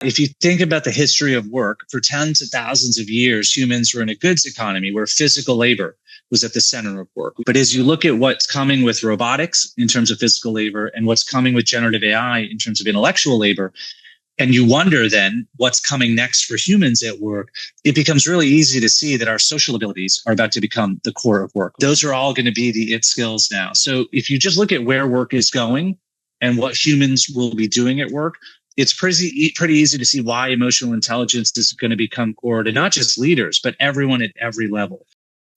If you think about the history of work, for tens of thousands of years, humans were in a goods economy where physical labor was at the center of work. But as you look at what's coming with robotics in terms of physical labor and what's coming with generative AI in terms of intellectual labor, and you wonder then what's coming next for humans at work, it becomes really easy to see that our social abilities are about to become the core of work. Those are all going to be the it skills now. So if you just look at where work is going and what humans will be doing at work, it's pretty easy to see why emotional intelligence is going to become core to not just leaders, but everyone at every level.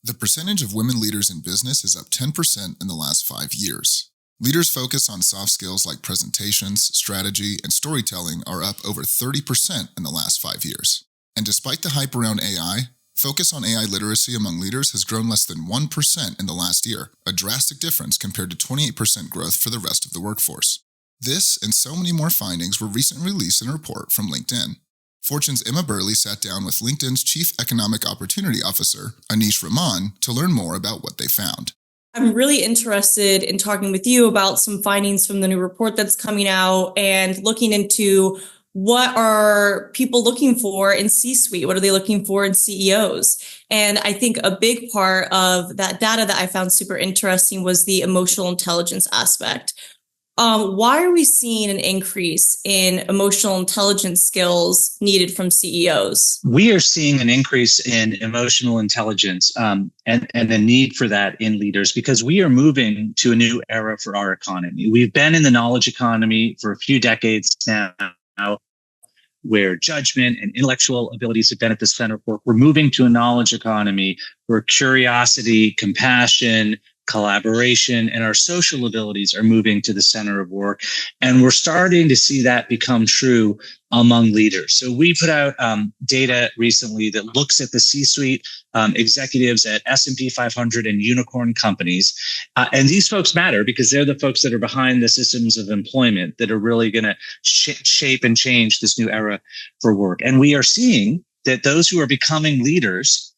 The percentage of women leaders in business is up 10% in the last 5 years. Leaders focus on soft skills like presentations, strategy, and storytelling are up over 30% in the last 5 years. And despite the hype around AI, focus on AI literacy among leaders has grown less than 1% in the last year, a drastic difference compared to 28% growth for the rest of the workforce. This and so many more findings were recently released in a report from LinkedIn. Fortune's Emma Burley sat down with LinkedIn's Chief Economic Opportunity Officer, Aneesh Raman, to learn more about what they found. I'm really interested in talking with you about some findings from the new report that's coming out and looking into what are people looking for in C-suite? What are they looking for in CEOs? And I think a big part of that data that I found super interesting was the emotional intelligence aspect. Why are we seeing an increase in emotional intelligence skills needed from CEOs? We are seeing an increase in emotional intelligence and the need for that in leaders because we are moving to a new era for our economy. We've been in the knowledge economy for a few decades now, where judgment and intellectual abilities have been at the center of work. We're moving to a knowledge economy where curiosity, compassion, collaboration, and our social abilities are moving to the center of work. And we're starting to see that become true among leaders. So we put out data recently that looks at the C-suite executives at S&P 500 and unicorn companies. And these folks matter because they're the folks that are behind the systems of employment that are really going to shape and change this new era for work. And we are seeing that those who are becoming leaders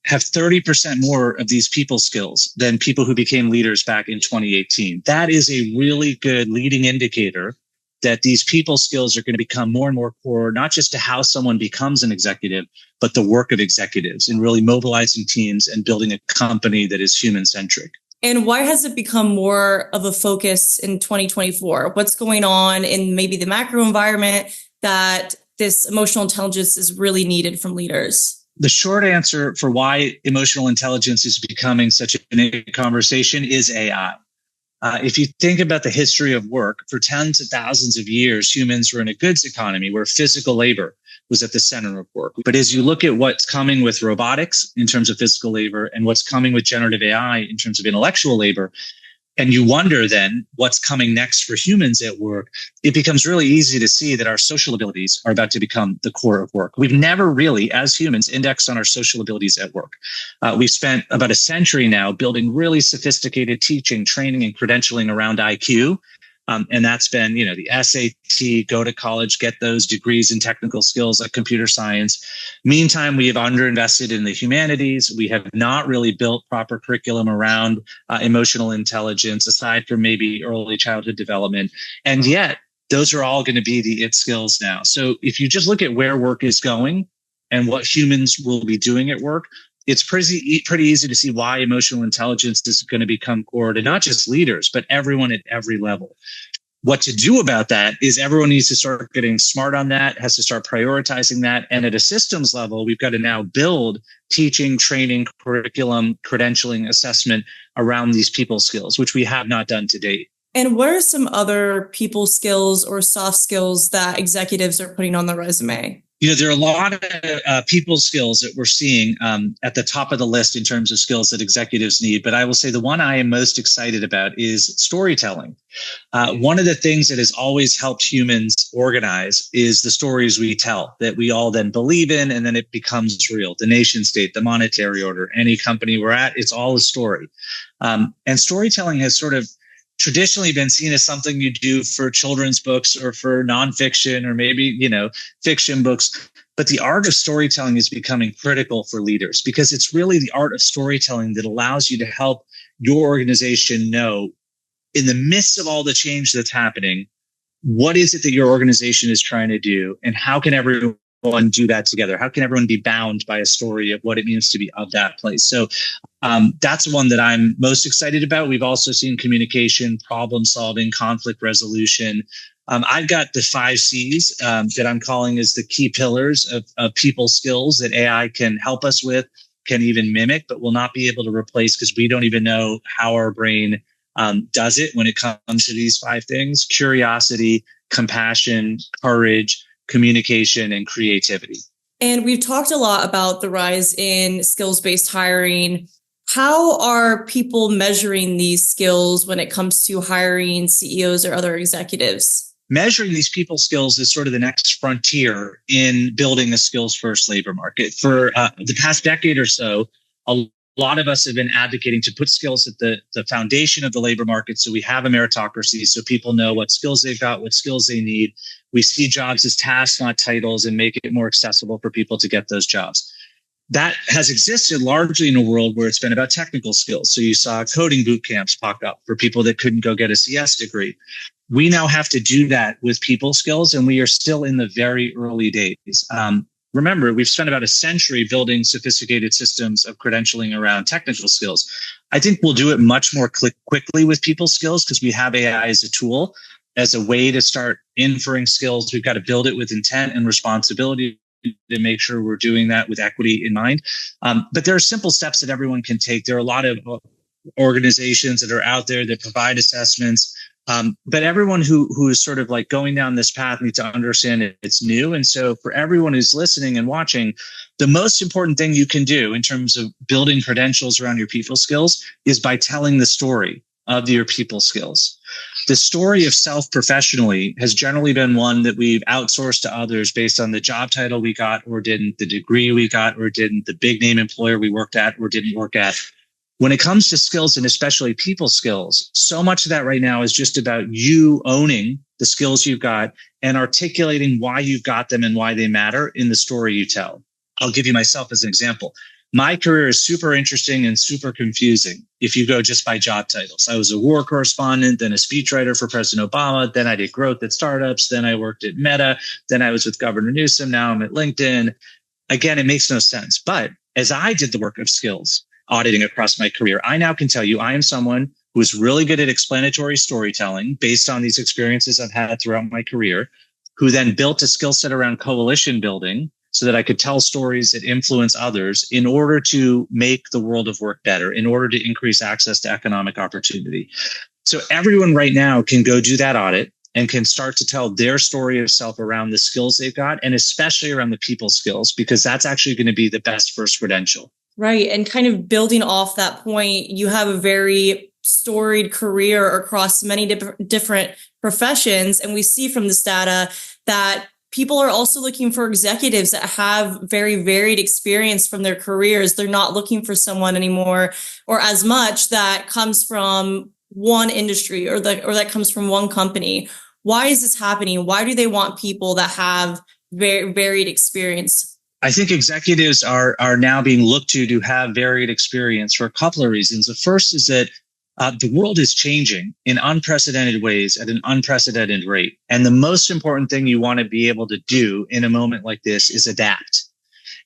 have 30% more of these people skills than people who became leaders back in 2018. That is a really good leading indicator that these people skills are going to become more and more core, not just to how someone becomes an executive, but the work of executives and really mobilizing teams and building a company that is human-centric. And why has it become more of a focus in 2024? What's going on in maybe the macro environment that this emotional intelligence is really needed from leaders? The short answer for why emotional intelligence is becoming such a conversation is AI. If you think about the history of work, for tens of thousands of years, humans were in a goods economy where physical labor was at the center of work. But as you look at what's coming with robotics in terms of physical labor and what's coming with generative AI in terms of intellectual labor, and you wonder then what's coming next for humans at work, it becomes really easy to see that our social abilities are about to become the core of work. We've never really, as humans, indexed on our social abilities at work. We've spent about a century now building really sophisticated teaching, training, and credentialing around IQ. And that's been, the SAT, go to college, get those degrees in technical skills like computer science. Meantime, we have underinvested in the humanities. We have not really built proper curriculum around emotional intelligence, aside from maybe early childhood development. And yet, those are all going to be the it skills now. So if you just look at where work is going and what humans will be doing at work, it's pretty easy to see why emotional intelligence is going to become core to not just leaders, but everyone at every level. What to do about that is everyone needs to start getting smart on that, has to start prioritizing that. And at a systems level, we've got to now build teaching, training, curriculum, credentialing, assessment around these people skills, which we have not done to date. And what are some other people skills or soft skills that executives are putting on the resume? There are a lot of people skills that we're seeing at the top of the list in terms of skills that executives need. But I will say the one I am most excited about is storytelling. One of the things that has always helped humans organize is the stories we tell that we all then believe in, and then it becomes real. The nation state, the monetary order, any company we're at, it's all a story. And storytelling has sort of traditionally been seen as something you do for children's books or for nonfiction or maybe, fiction books. But the art of storytelling is becoming critical for leaders because it's really the art of storytelling that allows you to help your organization know in the midst of all the change that's happening, what is it that your organization is trying to do, and how can everyone do that together? How can everyone be bound by a story of what it means to be of that place? So that's one that I'm most excited about. We've also seen communication, problem solving, conflict resolution. I've got the 5 C's that I'm calling as the key pillars of people skills that AI can help us with, can even mimic, but will not be able to replace, because we don't even know how our brain does it when it comes to these 5 things: curiosity, compassion, courage, communication, and creativity. And we've talked a lot about the rise in skills-based hiring. How are people measuring these skills when it comes to hiring CEOs or other executives? Measuring these people skills is sort of the next frontier in building a skills-first labor market. For the past decade or so, a lot of us have been advocating to put skills at the foundation of the labor market, so we have a meritocracy, so people know what skills they've got, what skills they need. We see jobs as tasks, not titles, and make it more accessible for people to get those jobs. That has existed largely in a world where it's been about technical skills. So you saw coding boot camps pop up for people that couldn't go get a CS degree. We now have to do that with people skills, and we are still in the very early days. Remember, we've spent about a century building sophisticated systems of credentialing around technical skills. I think we'll do it much more quickly with people skills because we have AI as a tool, as a way to start inferring skills. We've got to build it with intent and responsibility to make sure we're doing that with equity in mind. But there are simple steps that everyone can take. There are a lot of organizations that are out there that provide assessments. But everyone who is sort of like going down this path needs to understand it's new. And so for everyone who's listening and watching, the most important thing you can do in terms of building credentials around your people skills is by telling the story of your people skills. The story of self professionally has generally been one that we've outsourced to others based on the job title we got or didn't, the degree we got or didn't, the big name employer we worked at or didn't work at. When it comes to skills, and especially people skills, so much of that right now is just about you owning the skills you've got and articulating why you've got them and why they matter in the story you tell. I'll give you myself as an example. My career is super interesting and super confusing if you go just by job titles. I was a war correspondent, then a speechwriter for President Obama, then I did growth at startups, then I worked at Meta, then I was with Governor Newsom, now I'm at LinkedIn. Again, it makes no sense. But as I did the work of skills, auditing across my career, I now can tell you I am someone who is really good at explanatory storytelling based on these experiences I've had throughout my career, who then built a skill set around coalition building so that I could tell stories that influence others in order to make the world of work better, in order to increase access to economic opportunity. So everyone right now can go do that audit and can start to tell their story of self around the skills they've got, and especially around the people skills, because that's actually going to be the best first credential. Right. And kind of building off that point, you have a very storied career across many different professions. And we see from this data that people are also looking for executives that have very varied experience from their careers. They're not looking for someone anymore or as much that comes from one industry or that comes from one company. Why is this happening? Why do they want people that have very varied experience? I think executives are now being looked to have varied experience for a couple of reasons. The first is that the world is changing in unprecedented ways at an unprecedented rate. And the most important thing you want to be able to do in a moment like this is adapt.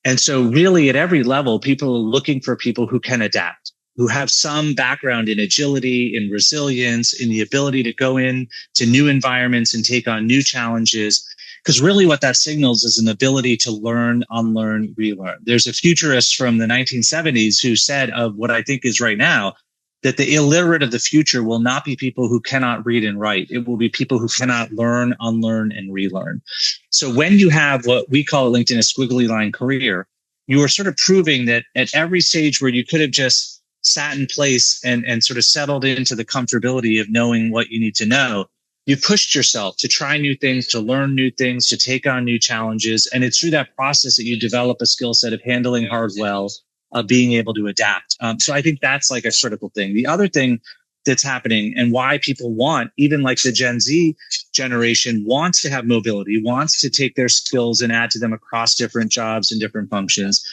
And so really at every level, people are looking for people who can adapt, who have some background in agility, in resilience, in the ability to go in to new environments and take on new challenges. Because really what that signals is an ability to learn, unlearn, relearn. There's a futurist from the 1970s who said of what I think is right now, that the illiterate of the future will not be people who cannot read and write. It will be people who cannot learn, unlearn, and relearn. So when you have what we call at LinkedIn a squiggly line career, you are sort of proving that at every stage where you could have just sat in place and sort of settled into the comfortability of knowing what you need to know, you pushed yourself to try new things, to learn new things, to take on new challenges. And it's through that process that you develop a skill set of handling hard well, of being able to adapt. So I think that's like a critical thing. The other thing that's happening and why people want, even like the Gen Z generation wants to have mobility, wants to take their skills and add to them across different jobs and different functions,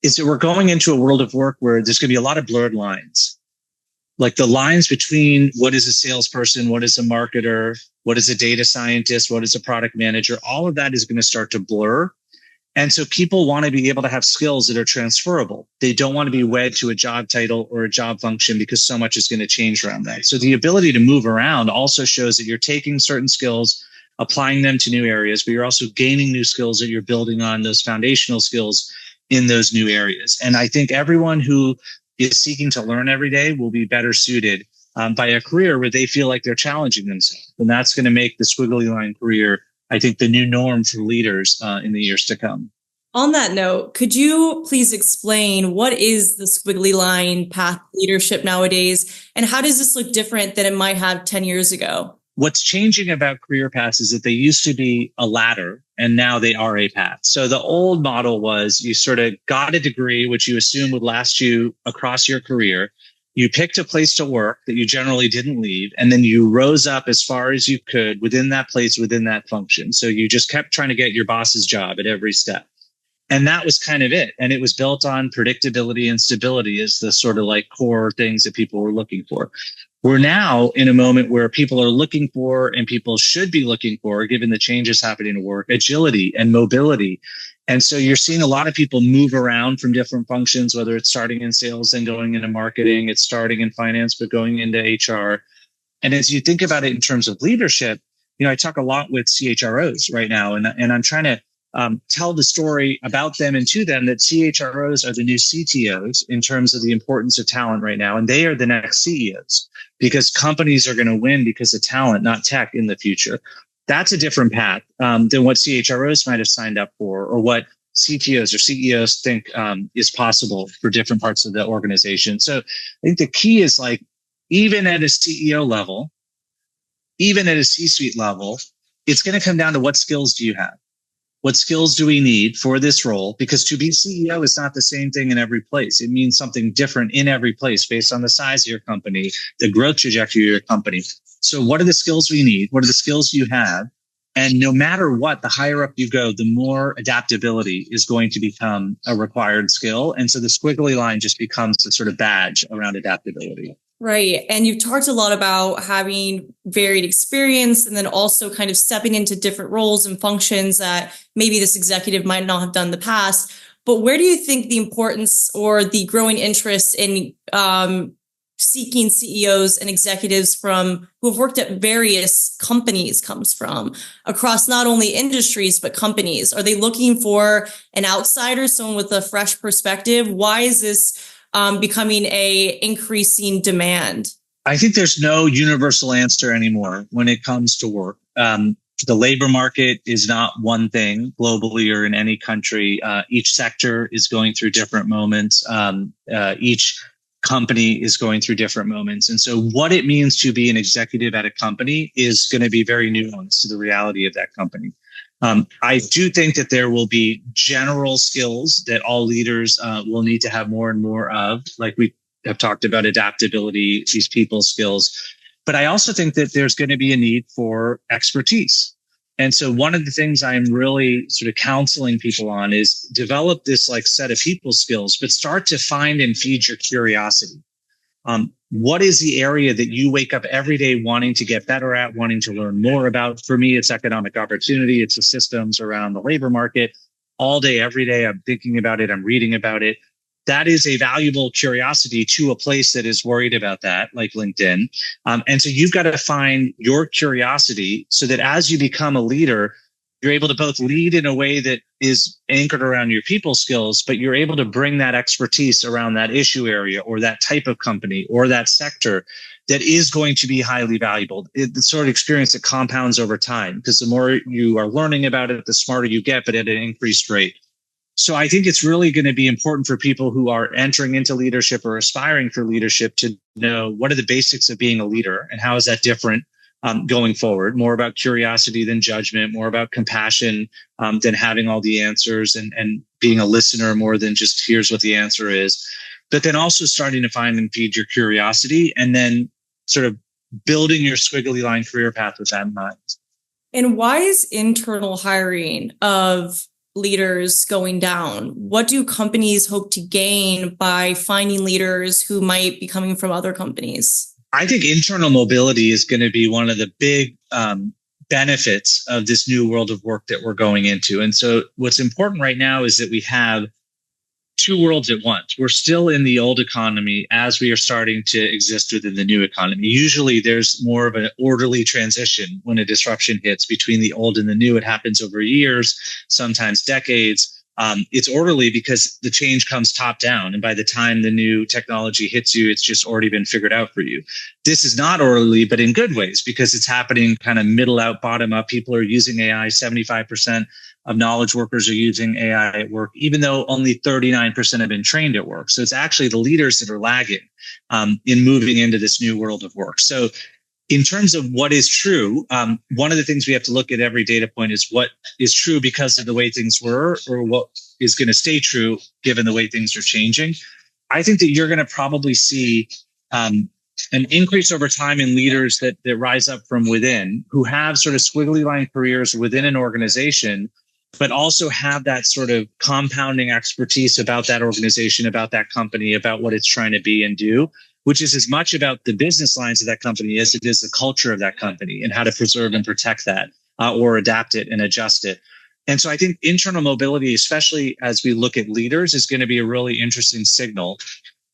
is that we're going into a world of work where there's going to be a lot of blurred lines. like the lines between what is a salesperson, what is a marketer, what is a data scientist, what is a product manager, all of that is going to start to blur. And so people want to be able to have skills that are transferable. They don't want to be wed to a job title or a job function because so much is going to change around that. So the ability to move around also shows that you're taking certain skills, applying them to new areas, but you're also gaining new skills that you're building on those foundational skills in those new areas. And I think everyone who is seeking to learn every day will be better suited by a career where they feel like they're challenging themselves. And that's going to make the squiggly line career, I think, the new norm for leaders in the years to come. On that note, could you please explain what is the squiggly line path leadership nowadays, and how does this look different than it might have 10 years ago? What's changing about career paths is that they used to be a ladder and now they are a path. So the old model was you sort of got a degree, which you assume would last you across your career. You picked a place to work that you generally didn't leave, and then you rose up as far as you could within that place, within that function. So you just kept trying to get your boss's job at every step. And that was kind of it. And it was built on predictability and stability as the sort of like core things that people were looking for. We're now in a moment where people are looking for, and people should be looking for, given the changes happening at work, agility and mobility. And so you're seeing a lot of people move around from different functions, whether it's starting in sales and going into marketing, it's starting in finance, but going into HR. And as you think about it in terms of leadership, I talk a lot with CHROs right now, and I'm trying to tell the story about them and to them that CHROs are the new CTOs in terms of the importance of talent right now. And they are the next CEOs because companies are going to win because of talent, not tech in the future. That's a different path than what CHROs might have signed up for, or what CTOs or CEOs think is possible for different parts of the organization. So I think the key is, like, even at a CEO level, even at a C-suite level, it's going to come down to what skills do you have? What skills do we need for this role? Because to be CEO is not the same thing in every place. It means something different in every place based on the size of your company, the growth trajectory of your company. So what are the skills we need? What are the skills you have? And no matter what, the higher up you go, the more adaptability is going to become a required skill. And so the squiggly line just becomes a sort of badge around adaptability. Right. And you've talked a lot about having varied experience and then also kind of stepping into different roles and functions that maybe this executive might not have done in the past. But where do you think the importance or the growing interest in seeking CEOs and executives from who have worked at various companies comes from across not only industries, but companies? Are they looking for an outsider, someone with a fresh perspective? Why is this becoming a increasing demand? I think there's no universal answer anymore when it comes to work. The labor market is not one thing globally or in any country. Each sector is going through different moments. Each company is going through different moments. And so what it means to be an executive at a company is going to be very nuanced to the reality of that company. I do think that there will be general skills that all leaders will need to have more and more of, like we have talked about adaptability, these people skills. But I also think that there's going to be a need for expertise. And so one of the things I'm really sort of counseling people on is develop this like set of people skills, but start to find and feed your curiosity. What is the area that you wake up every day wanting to get better at, wanting to learn more about? For me, it's economic opportunity. It's the systems around the labor market. All day, every day, I'm thinking about it. I'm reading about it. That is a valuable curiosity to a place that is worried about that, like LinkedIn. And so you've got to find your curiosity so that as you become a leader, you're able to both lead in a way that is anchored around your people skills, but you're able to bring that expertise around that issue area or that type of company or that sector that is going to be highly valuable. It's the sort of experience that compounds over time, because the more you are learning about it, the smarter you get, but at an increased rate. So I think it's really going to be important for people who are entering into leadership or aspiring for leadership to know what are the basics of being a leader and how is that different going forward. More about curiosity than judgment, more about compassion than having all the answers, and being a listener more than just here's what the answer is. But then also starting to find and feed your curiosity, and then sort of building your squiggly line career path with that in mind. And why is internal hiring of leaders going down? What do companies hope to gain by finding leaders who might be coming from other companies? I think internal mobility is going to be one of the big benefits of this new world of work that we're going into. And so what's important right now is that we have two worlds at once. We're still in the old economy as we are starting to exist within the new economy. Usually there's more of an orderly transition when a disruption hits between the old and the new. It happens over years, sometimes decades. It's orderly because the change comes top down. And by the time the new technology hits you, it's just already been figured out for you. This is not orderly, but in good ways, because it's happening kind of middle out, bottom up. People are using AI. 75% of knowledge workers are using AI at work, even though only 39% have been trained at work. So it's actually the leaders that are lagging in moving into this new world of work. So in terms of what is true, one of the things we have to look at every data point is what is true because of the way things were, or what is going to stay true given the way things are changing. I think that you're going to probably see an increase over time in leaders that rise up from within, who have sort of squiggly line careers within an organization, but also have that sort of compounding expertise about that organization, about that company, about what it's trying to be and do, which is as much about the business lines of that company as it is the culture of that company and how to preserve and protect that or adapt it and adjust it. And so I think internal mobility, especially as we look at leaders, is going to be a really interesting signal.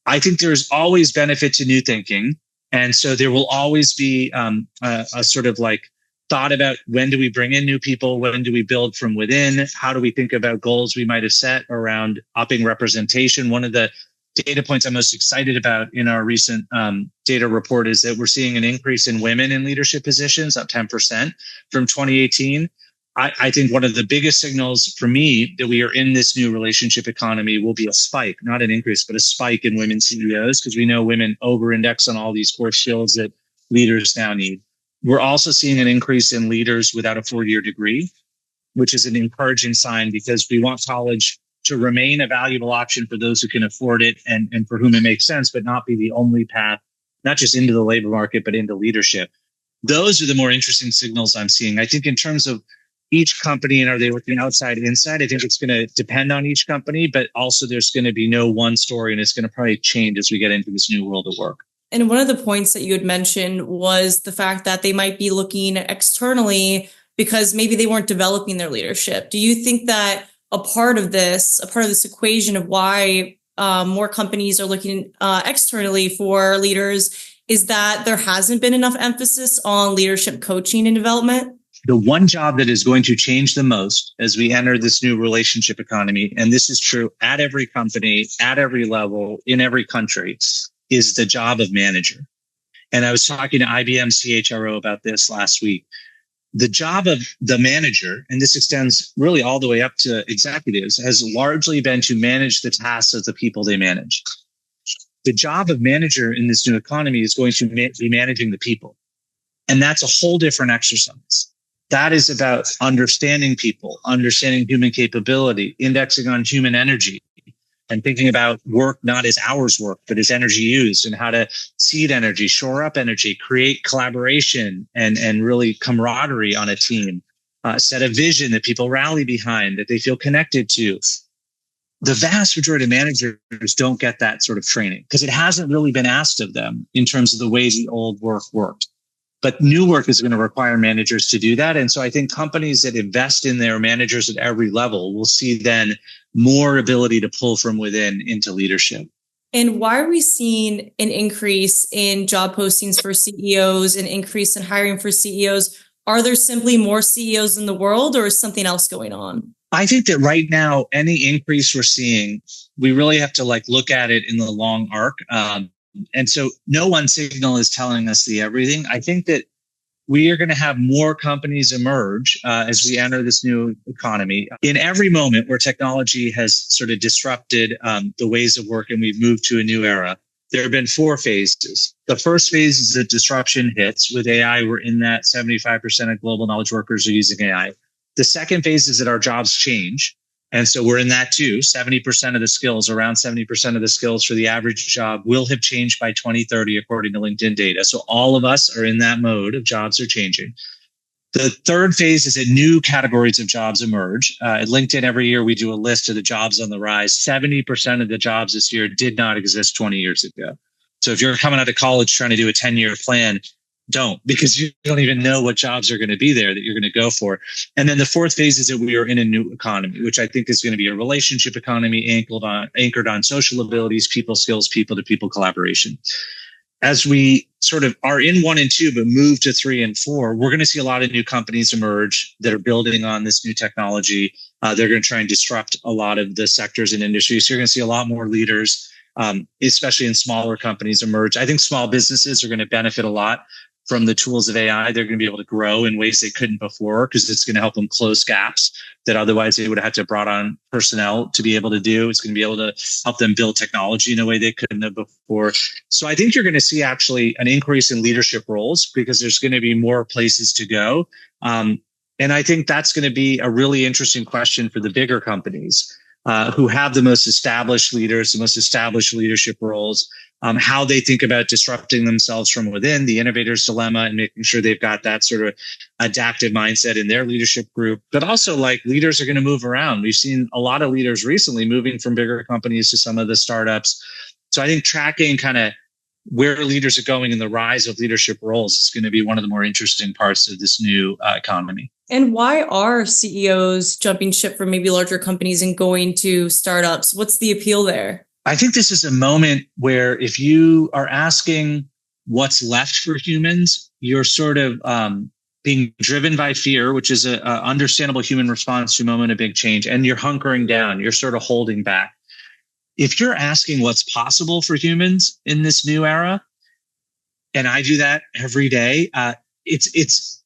I think there's always benefit to new thinking. And so there will always be a sort of like thought about when do we bring in new people? When do we build from within? How do we think about goals we might have set around upping representation? One of the data points I'm most excited about in our recent data report is that we're seeing an increase in women in leadership positions, up 10% from 2018. I think one of the biggest signals for me that we are in this new relationship economy will be a spike, not an increase, but a spike in women CEOs, because we know women over-index on all these core skills that leaders now need. We're also seeing an increase in leaders without a 4-year degree, which is an encouraging sign because we want college to remain a valuable option for those who can afford it and for whom it makes sense, but not be the only path, not just into the labor market, but into leadership. Those are the more interesting signals I'm seeing. I think in terms of each company and are they looking outside, inside, I think it's going to depend on each company, but also there's going to be no one story and it's going to probably change as we get into this new world of work. And one of the points that you had mentioned was the fact that they might be looking externally because maybe they weren't developing their leadership. Do you think that a part of this equation of why more companies are looking externally for leaders is that there hasn't been enough emphasis on leadership coaching and development? The one job that is going to change the most as we enter this new relationship economy, and this is true at every company, at every level, in every country, is the job of manager. And I was talking to IBM CHRO about this last week. The job of the manager, and this extends really all the way up to executives, has largely been to manage the tasks of the people they manage. The job of manager in this new economy is going to be managing the people. And that's a whole different exercise. That is about understanding people, understanding human capability, indexing on human energy, and thinking about work not as hours worked, but as energy used, and how to seed energy, shore up energy, create collaboration and really camaraderie on a team, set a vision that people rally behind, that they feel connected to. The vast majority of managers don't get that sort of training because it hasn't really been asked of them in terms of the way the old work worked. But new work is going to require managers to do that. And so I think companies that invest in their managers at every level will see then more ability to pull from within into leadership. And why are we seeing an increase in job postings for CEOs, an increase in hiring for CEOs? Are there simply more CEOs in the world, or is something else going on? I think that right now, any increase we're seeing, we really have to look at it in the long arc. And so no one signal is telling us the everything. I think that we are going to have more companies emerge as we enter this new economy. In every moment where technology has sort of disrupted the ways of work and we've moved to a new era, there have been 4 phases. The first phase is that disruption hits. With AI, we're in that 75% of global knowledge workers are using AI. The second phase is that our jobs change. And so we're in that too. 70% of the skills, around 70% of the skills for the average job will have changed by 2030, according to LinkedIn data. So all of us are in that mode of jobs are changing. The third phase is that new categories of jobs emerge. At LinkedIn, every year we do a list of the jobs on the rise. 70% of the jobs this year did not exist 20 years ago. So if you're coming out of college trying to do a 10-year plan, don't, because you don't even know what jobs are going to be there that you're going to go for. And then the fourth phase is that we are in a new economy, which I think is going to be a relationship economy anchored on social abilities, people skills, people to people collaboration. As we sort of are in 1 and 2, but move to 3 and 4, we're going to see a lot of new companies emerge that are building on this new technology. They're going to try and disrupt a lot of the sectors and industries. So you're going to see a lot more leaders, especially in smaller companies, emerge. I think small businesses are going to benefit a lot from the tools of AI. They're going to be able to grow in ways they couldn't before because it's going to help them close gaps that otherwise they would have had to brought on personnel to be able to do. It's going to be able to help them build technology in a way they couldn't have before. So I think you're going to see actually an increase in leadership roles because there's going to be more places to go. And I think that's going to be a really interesting question for the bigger companies who have the most established leaders, the most established leadership roles. How they think about disrupting themselves from within, the innovator's dilemma, and making sure they've got that sort of adaptive mindset in their leadership group. But also, like, leaders are going to move around. We've seen a lot of leaders recently moving from bigger companies to some of the startups. So I think tracking kind of where leaders are going and the rise of leadership roles is going to be one of the more interesting parts of this new economy. And why are CEOs jumping ship from maybe larger companies and going to startups? What's the appeal there? I think this is a moment where if you are asking what's left for humans, you're sort of being driven by fear, which is an understandable human response to a moment of big change, and you're hunkering down, you're sort of holding back. If you're asking what's possible for humans in this new era, and I do that every day, it's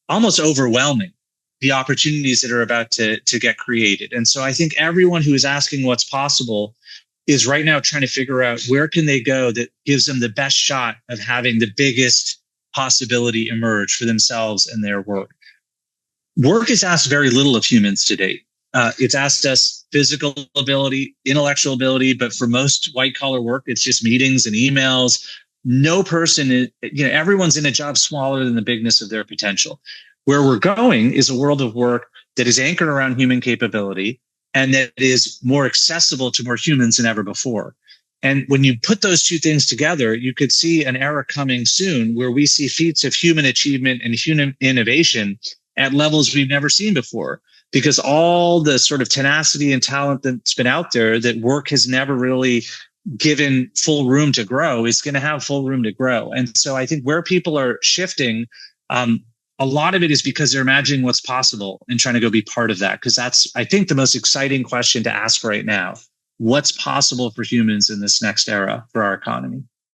almost overwhelming, the opportunities that are about to get created. And so I think everyone who is asking what's possible is right now trying to figure out where can they go that gives them the best shot of having the biggest possibility emerge for themselves and their work. Work has asked very little of humans to date. It's asked us physical ability, intellectual ability, but for most white collar work, it's just meetings and emails. No person, everyone's in a job smaller than the bigness of their potential. Where we're going is a world of work that is anchored around human capability and that is more accessible to more humans than ever before. And when you put those two things together, you could see an era coming soon where we see feats of human achievement and human innovation at levels we've never seen before, because all the sort of tenacity and talent that's been out there that work has never really given full room to grow is going to have full room to grow. And so I think where people are shifting, a lot of it is because they're imagining what's possible and trying to go be part of that. Because that's, I think, the most exciting question to ask right now. What's possible for humans in this next era for our economy?